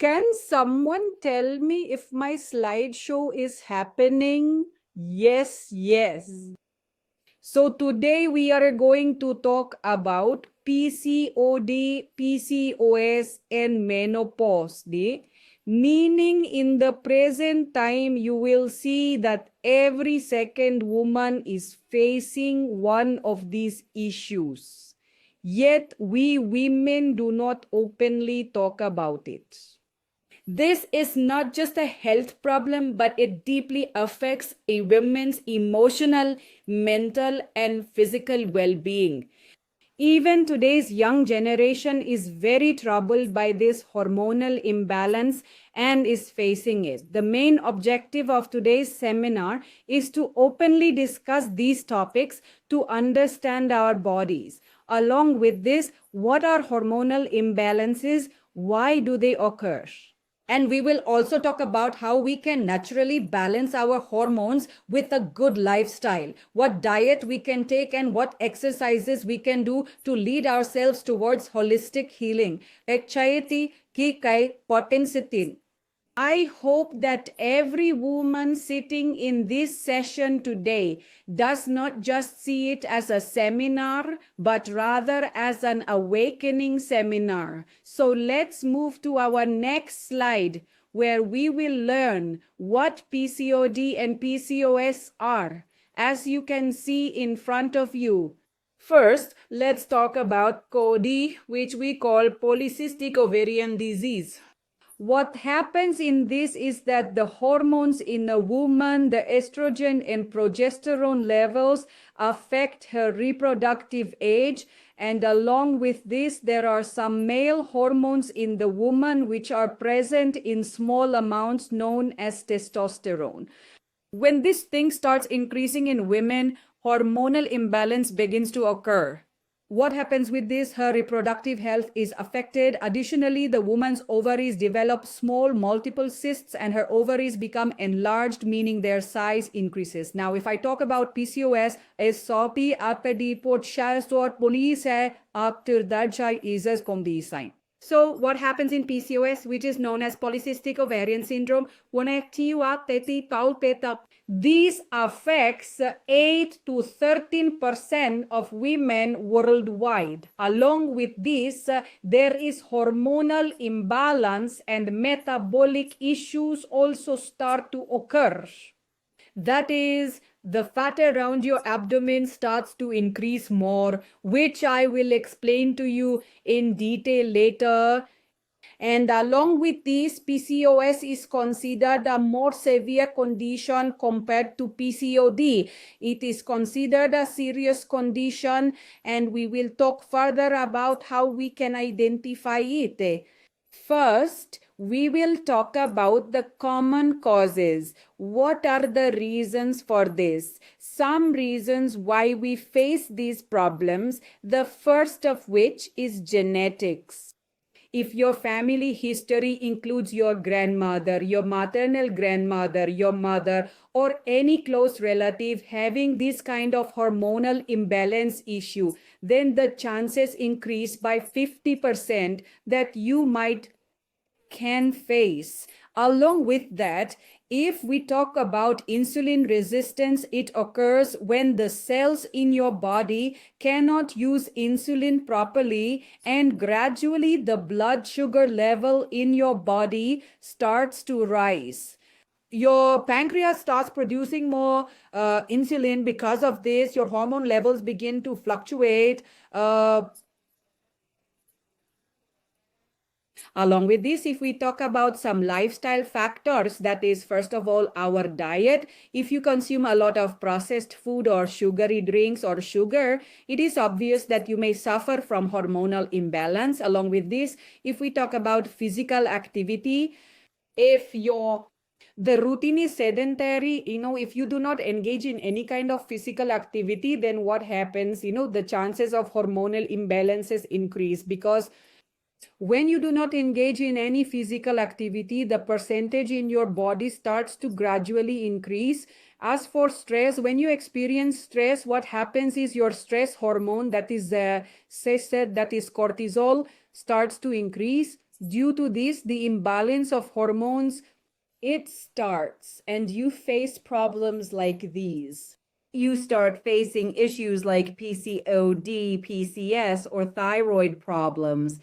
Can someone tell me if my slideshow is happening? Yes, yes. So today we are going to talk about PCOD, PCOS and menopause. Meaning in the present time you will see that every second woman is facing one of these issues. Yet we women do not openly talk about it. This is not just a health problem, but it deeply affects a woman's emotional, mental, and physical well being. Even today's young generation is very troubled by this hormonal imbalance and is facing it. The main objective of today's seminar is to openly discuss these topics to understand our bodies. Along with this, what are hormonal imbalances? Why do they occur? And we will also talk about how we can naturally balance our hormones with a good lifestyle, what diet we can take and what exercises we can do to lead ourselves towards holistic healing. Ekchayati ki kai potensitin. I hope that every woman sitting in this session today does not just see it as a seminar, but rather as an awakening seminar. So let's move to our next slide, where we will learn what PCOD and PCOS are, as you can see in front of you. First, let's talk about PCOD, which we call polycystic ovarian disease. What happens in this is that the hormones in a woman, the estrogen and progesterone levels, affect her reproductive age. And along with this, there are some male hormones in the woman which are present in small amounts known as testosterone. When this thing starts increasing in women, hormonal imbalance begins to occur. What happens with this? Her reproductive health is affected. Additionally, the woman's ovaries develop small multiple cysts and her ovaries become enlarged, meaning their size increases. Now, if I talk about PCOS, SOP apedi potshasor police after darjai is combisine. So what happens in PCOS, which is known as polycystic ovarian syndrome? These affects 8 to 13% of women worldwide. Along with this, there is hormonal imbalance and metabolic issues also start to occur. That is, the fat around your abdomen starts to increase more, which I will explain to you in detail later. And along with this, PCOS is considered a more severe condition compared to PCOD. It is considered a serious condition, and we will talk further about how we can identify it. First, we will talk about the common causes. What are the reasons for this? Some reasons why we face these problems, the first of which is genetics. If your family history includes your grandmother, your maternal grandmother, your mother, or any close relative having this kind of hormonal imbalance issue, then the chances increase by 50% that you can face. Along with that, if we talk about insulin resistance, it occurs when the cells in your body cannot use insulin properly, and gradually the blood sugar level in your body starts to rise. Your pancreas starts producing more insulin. Because of this, your hormone levels begin to fluctuate. Along with this, if we talk about some lifestyle factors, that is, first of all, our diet. If you consume a lot of processed food or sugary drinks or sugar, it is obvious that you may suffer from hormonal imbalance. Along with this, if we talk about physical activity, if the routine is sedentary, if you do not engage in any kind of physical activity, then what happens? The chances of hormonal imbalances increase, because when you do not engage in any physical activity, the percentage in your body starts to gradually increase. As for stress, when you experience stress, what happens is your stress hormone, that is cortisol, starts to increase. Due to this, the imbalance of hormones, it starts, and you face problems like these. You start facing issues like PCOD, PCS, or thyroid problems.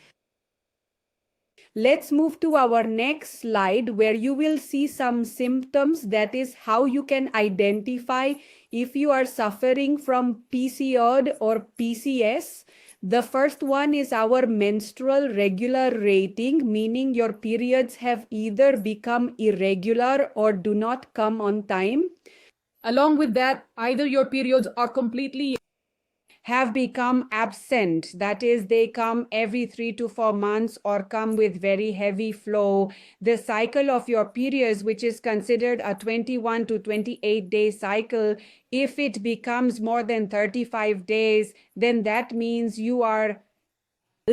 Let's move to our next slide where you will see some symptoms. That is how you can identify if you are suffering from PCOD or PCS. The first one is our menstrual regular rating, meaning your periods have either become irregular or do not come on time. Along with that, either your periods are completely have become absent. That is, they come every 3 to 4 months or come with very heavy flow. The cycle of your periods, which is considered a 21 to 28 day cycle, if it becomes more than 35 days, then that means you are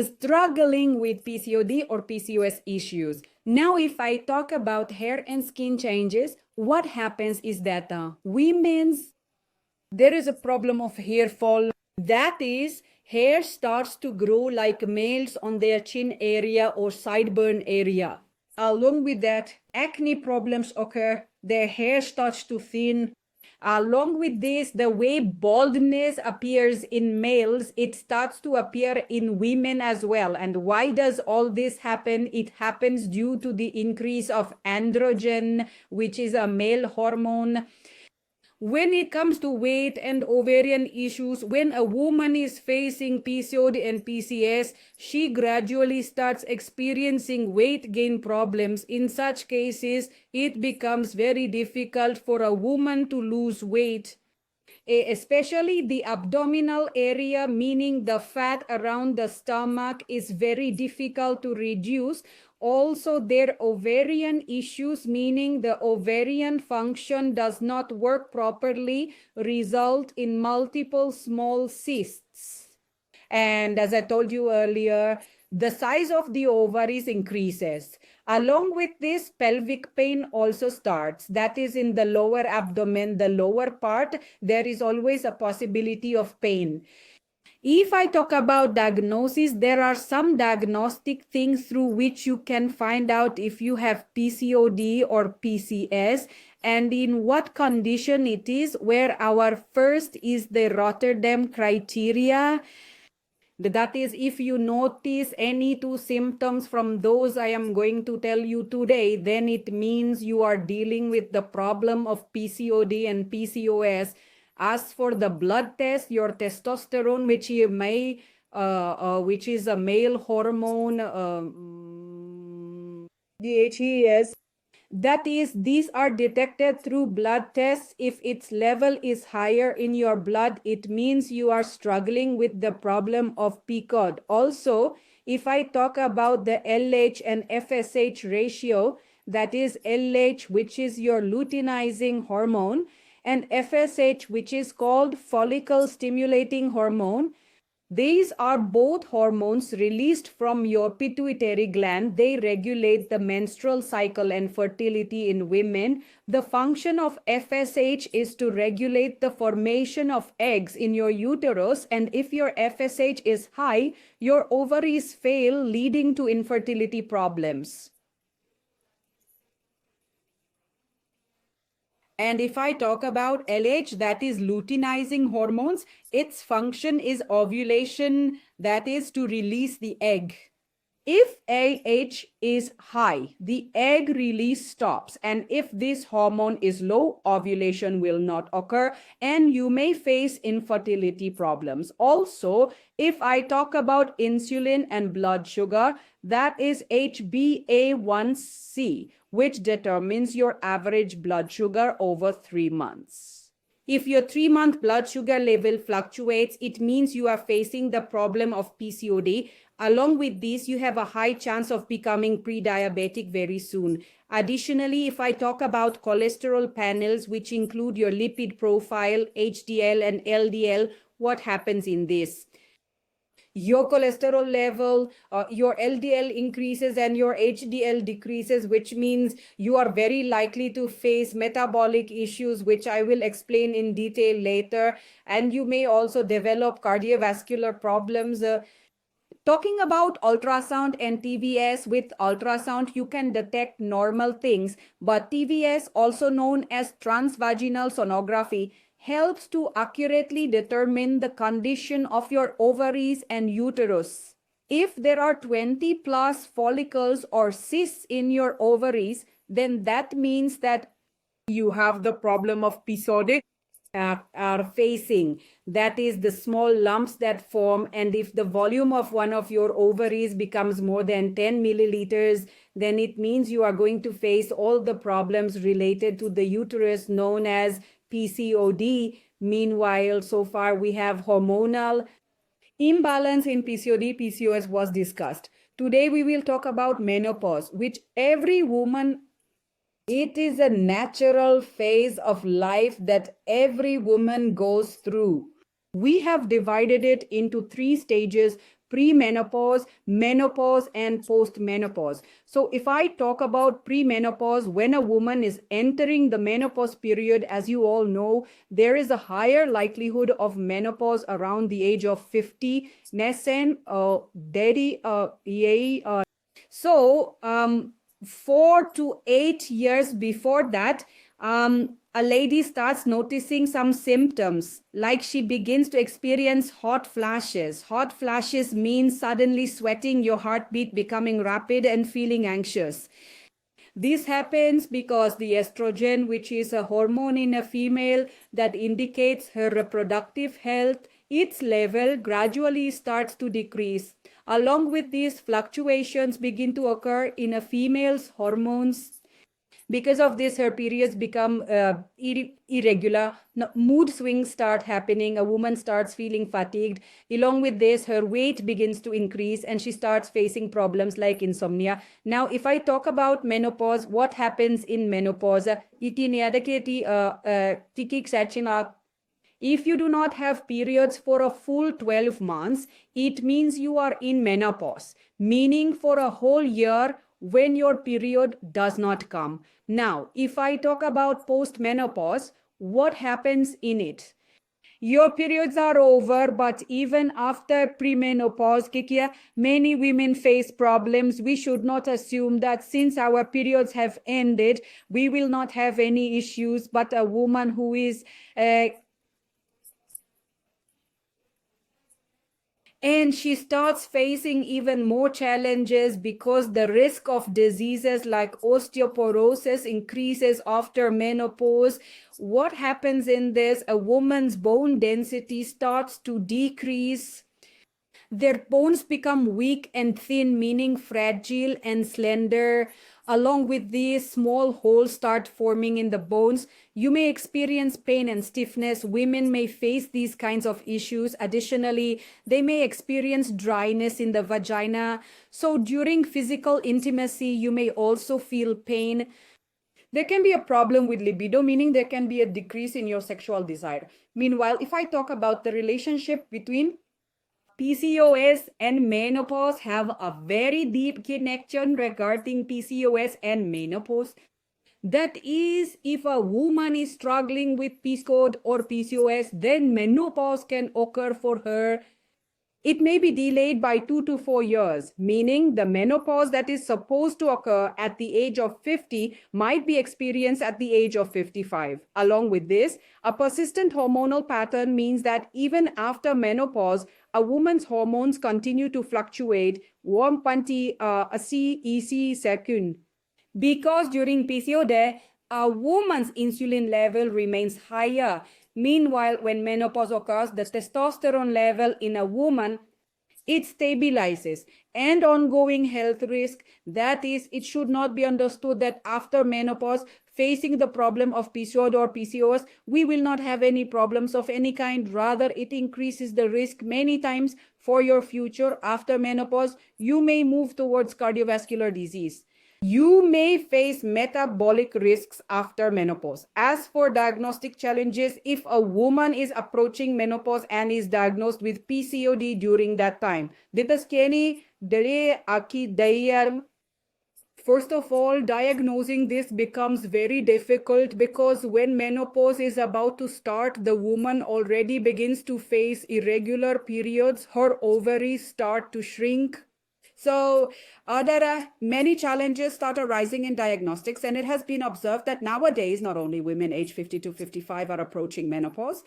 struggling with PCOD or PCOS issues. Now, if I talk about hair and skin changes, what happens is that there is a problem of hair fall. That is, hair starts to grow like males on their chin area or sideburn area. Along with that, acne problems occur. Their hair starts to thin. Along with this, the way baldness appears in males, it starts to appear in women as well. And why does all this happen? It happens due to the increase of androgen, which is a male hormone. When it comes to weight and ovarian issues, when a woman is facing PCOD and PCS, she gradually starts experiencing weight gain problems. In such cases, it becomes very difficult for a woman to lose weight, especially the abdominal area, meaning the fat around the stomach, is very difficult to reduce. Also, their ovarian issues, meaning the ovarian function does not work properly, result in multiple small cysts. And as I told you earlier, the size of the ovaries increases. Along with this, pelvic pain also starts. That is in the lower abdomen, the lower part, there is always a possibility of pain. If I talk about diagnosis, there are some diagnostic things through which you can find out if you have PCOD or PCS and in what condition it is, where our first is the Rotterdam criteria. That is, if you notice any two symptoms from those I am going to tell you today, then it means you are dealing with the problem of PCOD and PCOS. As for the blood test, your testosterone, which you may, which is a male hormone, DHES, that is, these are detected through blood tests. If its level is higher in your blood, it means you are struggling with the problem of PCOD. Also, if I talk about the LH and FSH ratio, that is LH, which is your luteinizing hormone, and FSH, which is called follicle stimulating hormone. These are both hormones released from your pituitary gland. They regulate the menstrual cycle and fertility in women. The function of FSH is to regulate the formation of eggs in your uterus. And if your FSH is high, your ovaries fail, leading to infertility problems. And if I talk about LH, that is luteinizing hormones, its function is ovulation, that is to release the egg. If AH is high, the egg release stops. And if this hormone is low, ovulation will not occur and you may face infertility problems. Also, if I talk about insulin and blood sugar, that is HbA1c, which determines your average blood sugar over 3 months. If your 3-month blood sugar level fluctuates, it means you are facing the problem of PCOD. Along with this, you have a high chance of becoming pre-diabetic very soon. Additionally, if I talk about cholesterol panels, which include your lipid profile, HDL and LDL, what happens in this? Your cholesterol level, your LDL increases and your HDL decreases, which means you are very likely to face metabolic issues, which I will explain in detail later. And you may also develop cardiovascular problems. Talking about ultrasound and TVS, with ultrasound you can detect normal things, but TVS, also known as transvaginal sonography, helps to accurately determine the condition of your ovaries and uterus. If there are 20 plus follicles or cysts in your ovaries, then that means that you have the problem of PCOS are facing. That is the small lumps that form, and if the volume of one of your ovaries becomes more than 10 milliliters, then it means you are going to face all the problems related to the uterus known as PCOD. Meanwhile, so far we have hormonal imbalance in PCOD, PCOS was discussed. Today we will talk about menopause, which every woman, it is a natural phase of life that every woman goes through. We have divided it into three stages: premenopause, menopause, and postmenopause. So, if I talk about premenopause, when a woman is entering the menopause period, as you all know, there is a higher likelihood of menopause around the age of 50. Nesen, Daddy, yay, so, 4 to 8 years before that, a lady starts noticing some symptoms, like she begins to experience hot flashes. Hot flashes means suddenly sweating, your heartbeat becoming rapid, and feeling anxious. This happens because the estrogen, which is a hormone in a female that indicates her reproductive health, its level gradually starts to decrease. Along with these, fluctuations begin to occur in a female's hormones. Because of this, her periods become irregular. Mood swings start happening. A woman starts feeling fatigued. Along with this, her weight begins to increase and she starts facing problems like insomnia. Now, if I talk about menopause, what happens in menopause? If you do not have periods for a full 12 months, it means you are in menopause, meaning for a whole year when your period does not come. Now, if I talk about postmenopause, what happens in it? Your periods are over, but even after premenopause, Kikia, many women face problems. We should not assume that since our periods have ended, we will not have any issues. But a woman who is and she starts facing even more challenges because the risk of diseases like osteoporosis increases after menopause. What happens in this? A woman's bone density starts to decrease. Their bones become weak and thin, meaning fragile and slender. Along with these, small holes start forming in the bones. You may experience pain and stiffness. Women may face these kinds of issues. Additionally, they may experience dryness in the vagina. So during physical intimacy, you may also feel pain. There can be a problem with libido, meaning there can be a decrease in your sexual desire. Meanwhile, if I talk about the relationship between PCOS and menopause, have a very deep connection regarding PCOS and menopause. That is, if a woman is struggling with PCOS or PCOS, then menopause can occur for her. It may be delayed by 2 to 4 years, meaning the menopause that is supposed to occur at the age of 50 might be experienced at the age of 55. Along with this, a persistent hormonal pattern means that even after menopause, a woman's hormones continue to fluctuate 1.80 second. Because during PCOD, a woman's insulin level remains higher. Meanwhile, when menopause occurs, the testosterone level in a woman, it stabilizes. And ongoing health risk, that is, it should not be understood that after menopause, facing the problem of PCOD or PCOS, we will not have any problems of any kind. Rather, it increases the risk many times for your future. After menopause, you may move towards cardiovascular disease. You may face metabolic risks after menopause. As for diagnostic challenges, if a woman is approaching menopause and is diagnosed with PCOD during that time, First of all, diagnosing this becomes very difficult because when menopause is about to start, the woman already begins to face irregular periods. Her ovaries start to shrink. So there are many challenges start arising in diagnostics, and it has been observed that nowadays, not only women age 50 to 55 are approaching menopause,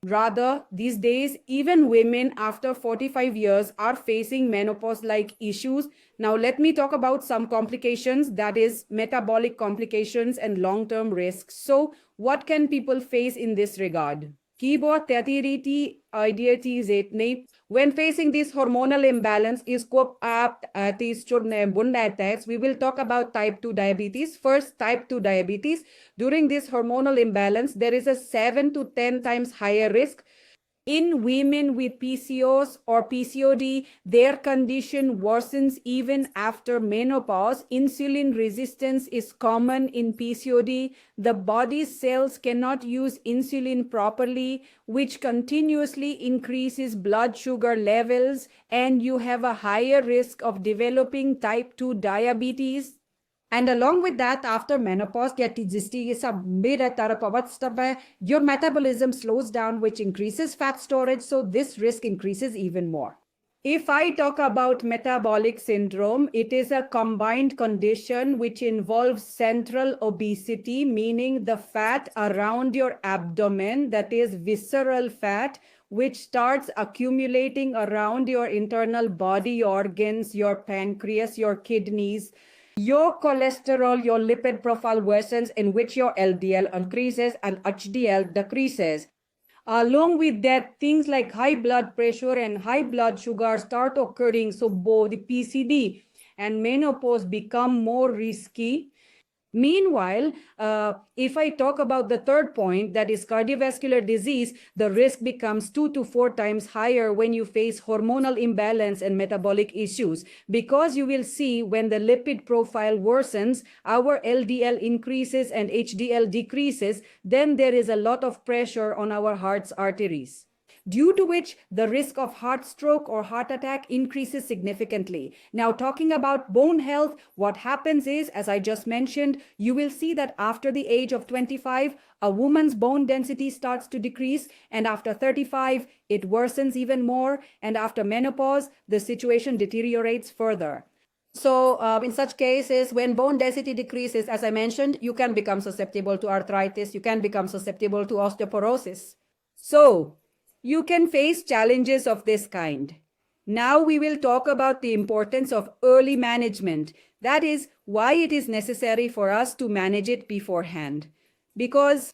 rather, these days, even women after 45 years are facing menopause like issues. Now, let me talk about some complications, that is, metabolic complications and long term risks. So, what can people face in this regard? When facing this hormonal imbalance, we will talk about type 2 diabetes. First, type 2 diabetes. During this hormonal imbalance, there is a 7 to 10 times higher risk. In women with PCOS or PCOD, their condition worsens even after menopause. Insulin resistance is common in PCOD. The body's cells cannot use insulin properly, which continuously increases blood sugar levels, and you have a higher risk of developing type 2 diabetes. And along with that, after menopause, your metabolism slows down, which increases fat storage. So this risk increases even more. If I talk about metabolic syndrome, it is a combined condition which involves central obesity, meaning the fat around your abdomen, that is visceral fat, which starts accumulating around your internal body organs, your pancreas, your kidneys. Your cholesterol, your lipid profile worsens, in which your LDL increases and HDL decreases. Along with that, things like high blood pressure and high blood sugar start occurring. So both the PCD and menopause become more risky. Meanwhile, if I talk about the third point, that is cardiovascular disease, the risk becomes 2 to 4 times higher when you face hormonal imbalance and metabolic issues, because you will see when the lipid profile worsens, our LDL increases and HDL decreases, then there is a lot of pressure on our heart's arteries, due to which the risk of heart stroke or heart attack increases significantly. Now, talking about bone health, what happens is, as I just mentioned, you will see that after the age of 25, a woman's bone density starts to decrease, and after 35, it worsens even more, and after menopause, the situation deteriorates further. So in such cases, when bone density decreases, as I mentioned, you can become susceptible to arthritis, you can become susceptible to osteoporosis. So, you can face challenges of this kind. Now we will talk about the importance of early management. That is why it is necessary for us to manage it beforehand. Because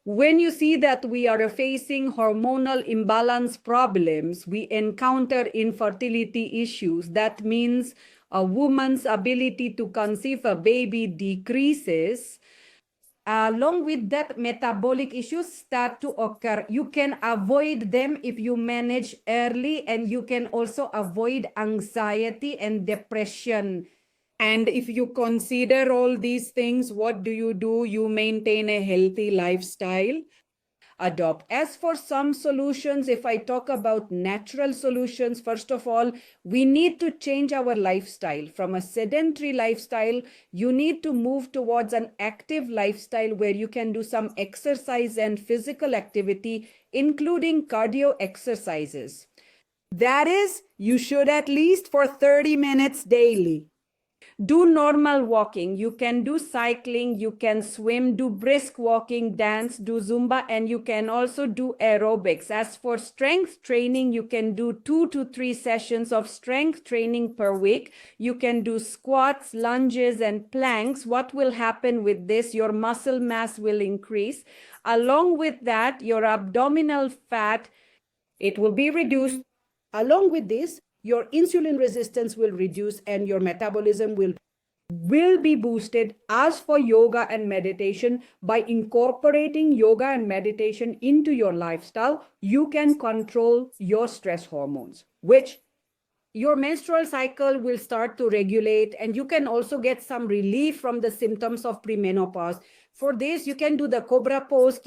when you see that we are facing hormonal imbalance problems, we encounter infertility issues. That means a woman's ability to conceive a baby decreases. Along with that, metabolic issues start to occur. You can avoid them if you manage early, and you can also avoid anxiety and depression. And if you consider all these things, what do? You maintain a healthy lifestyle. Adopt. As for some solutions, if I talk about natural solutions, first of all, we need to change our lifestyle. From a sedentary lifestyle, you need to move towards an active lifestyle where you can do some exercise and physical activity, including cardio exercises. That is, you should at least for 30 minutes daily. Do normal walking. You can do cycling, you can swim, do brisk walking, dance, do Zumba, and you can also do aerobics. As for strength training, you can do 2 to 3 sessions of strength training per week. You can do squats, lunges, and planks. What will happen with this? Your muscle mass will increase. Along with that, your abdominal fat, it will be reduced. Along with this, your insulin resistance will reduce and your metabolism will be boosted. As for yoga and meditation, by incorporating yoga and meditation into your lifestyle, you can control your stress hormones, which your menstrual cycle will start to regulate, and you can also get some relief from the symptoms of premenopause. For this, you can do the cobra pose,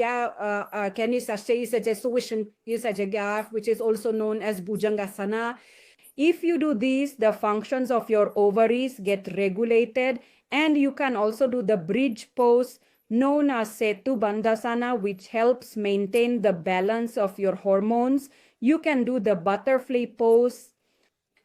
which is also known as Bhujangasana. If you do these, the functions of your ovaries get regulated, and you can also do the bridge pose known as Setu Bandhasana, which helps maintain the balance of your hormones. You can do the butterfly pose.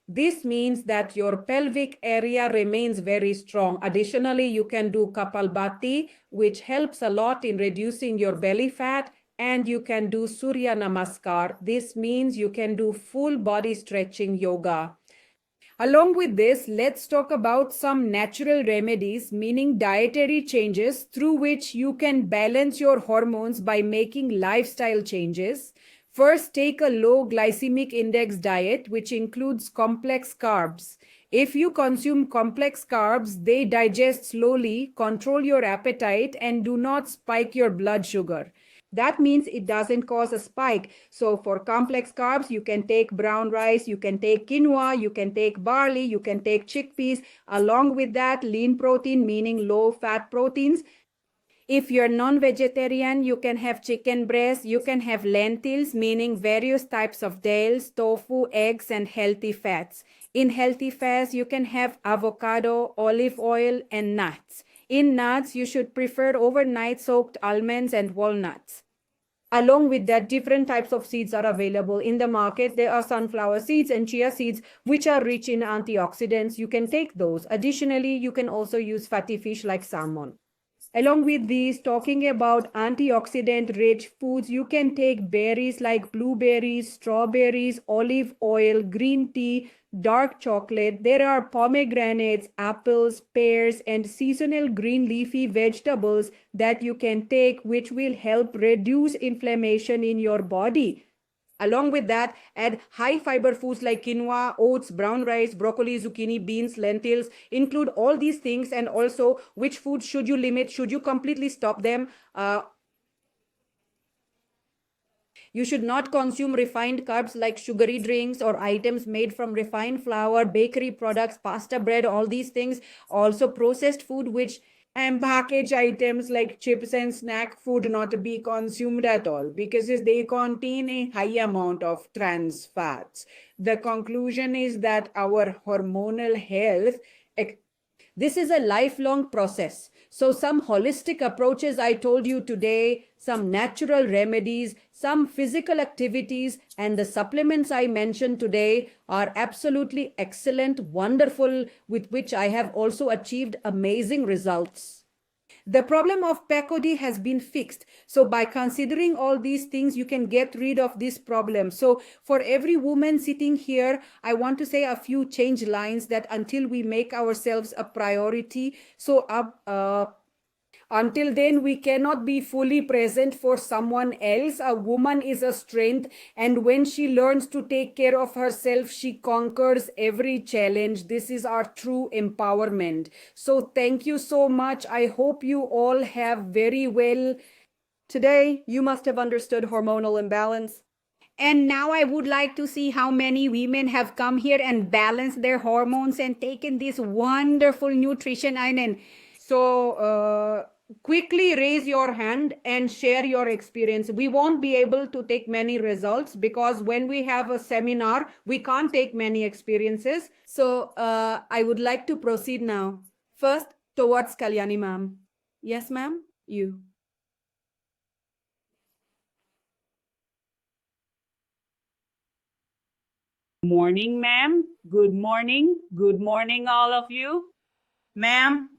This means that your pelvic area remains very strong. Additionally, you can do Kapalbhati, which helps a lot in reducing your belly fat, and you can do Surya Namaskar. This means you can do full body stretching yoga. Along with this, let's talk about some natural remedies, meaning dietary changes through which you can balance your hormones by making lifestyle changes. First, take a low glycemic index diet, which includes complex carbs. If you consume complex carbs, they digest slowly, control your appetite, and do not spike your blood sugar. That means it doesn't cause a spike. So for complex carbs, you can take brown rice, you can take quinoa, you can take barley, you can take chickpeas. Along with that, lean protein, meaning low fat proteins. If you're non-vegetarian, you can have chicken breast, you can have lentils, meaning various types of dals, tofu, eggs, and healthy fats. In healthy fats, you can have avocado, olive oil, and nuts. In nuts, you should prefer overnight soaked almonds and walnuts. Along with that, different types of seeds are available in the market. There are sunflower seeds and chia seeds, which are rich in antioxidants. You can take those. Additionally, you can also use fatty fish like salmon. Along with these, talking about antioxidant rich foods, you can take berries like blueberries, strawberries, olive oil, green tea, dark chocolate. There are pomegranates, apples, pears, and seasonal green leafy vegetables that you can take, which will help reduce inflammation in your body. Along with that, add high fiber foods like quinoa, oats, brown rice, broccoli, zucchini, beans, lentils. Include all these things, and also which foods should you limit, should you completely stop them. You should not consume refined carbs like sugary drinks or items made from refined flour, bakery products, pasta bread, all these things. Also processed food, which and packaged items like chips and snack food not to be consumed at all because they contain a high amount of trans fats. The conclusion is that our hormonal health, this is a lifelong process. So some holistic approaches I told you today, some natural remedies, some physical activities, and the supplements I mentioned today are absolutely excellent, wonderful, with which I have also achieved amazing results. The problem of PCOS has been fixed. So by considering all these things, you can get rid of this problem. So for every woman sitting here, I want to say a few change lines that until we make ourselves a priority. So until then, we cannot be fully present for someone else. A woman is a strength, and when she learns to take care of herself, she conquers every challenge. This is our true empowerment. So thank you so much. I hope you all have very well. Today, you must have understood hormonal imbalance. And now I would like to see how many women have come here and balanced their hormones and taken this wonderful nutrition. So quickly raise your hand and share your experience. We won't be able to take many results because when we have a seminar, we can't take many experiences. So I would like to proceed now. First, towards Kalyani ma'am. Yes, ma'am, you. Morning, ma'am. Good morning. Good morning, all of you. Ma'am,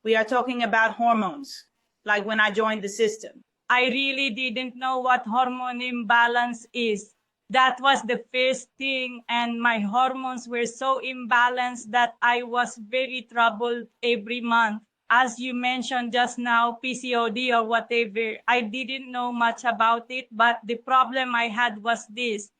we are talking about hormones, like when I joined the system. I really didn't know what hormone imbalance is. That was the first thing, and my hormones were so imbalanced that I was very troubled every month. As you mentioned just now, PCOD or whatever, I didn't know much about it, but the problem I had was this,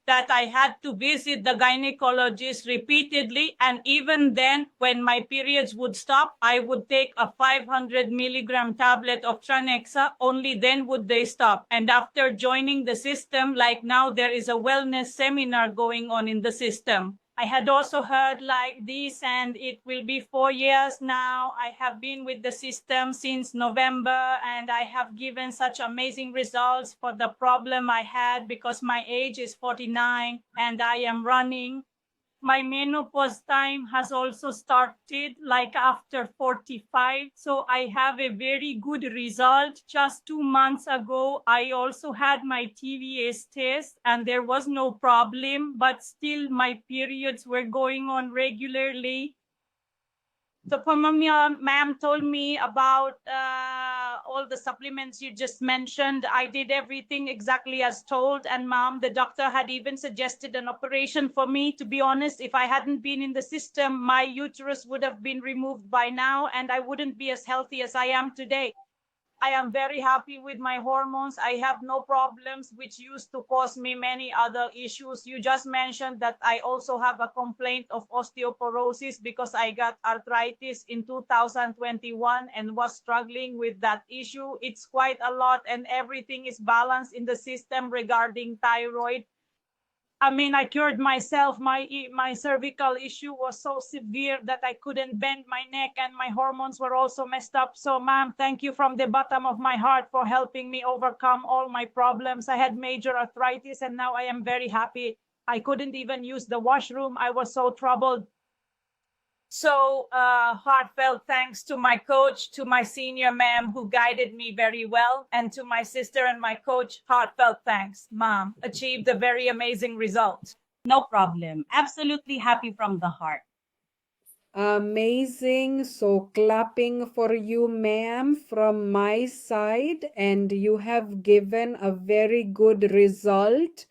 that I had to visit the gynecologist repeatedly. And even then, when my periods would stop, I would take a 500 milligram tablet of Tranexa. Only then would they stop. And after joining the system, like now, there is a wellness seminar going on in the system. I had also heard like this, and it will be 4 years now. I have been with the system since November, and I have given such amazing results for the problem I had because my age is 49 and I am running. My menopause time has also started like after 45. So I have a very good result. Just 2 months ago, I also had my TVS test and there was no problem, but still my periods were going on regularly. So Pamamia, ma'am told me about all the supplements you just mentioned. I did everything exactly as told. And ma'am, the doctor had even suggested an operation for me. To be honest, if I hadn't been in the system, my uterus would have been removed by now and I wouldn't be as healthy as I am today. I am very happy with my hormones. I have no problems, which used to cause me many other issues. You just mentioned that I also have a complaint of osteoporosis because I got arthritis in 2021 and was struggling with that issue. It's quite a lot, and everything is balanced in the system regarding thyroid. I mean, I cured myself. My cervical issue was so severe that I couldn't bend my neck, and my hormones were also messed up. So, ma'am, thank you from the bottom of my heart for helping me overcome all my problems. I had major arthritis, and now I am very happy. I couldn't even use the washroom. I was so troubled. So heartfelt thanks to my coach, to my senior ma'am who guided me very well, and to my sister and my coach, heartfelt thanks. Mom, achieved a very amazing result. No problem. Absolutely happy from the heart. Amazing. So clapping for you, ma'am, from my side. And you have given a very good result.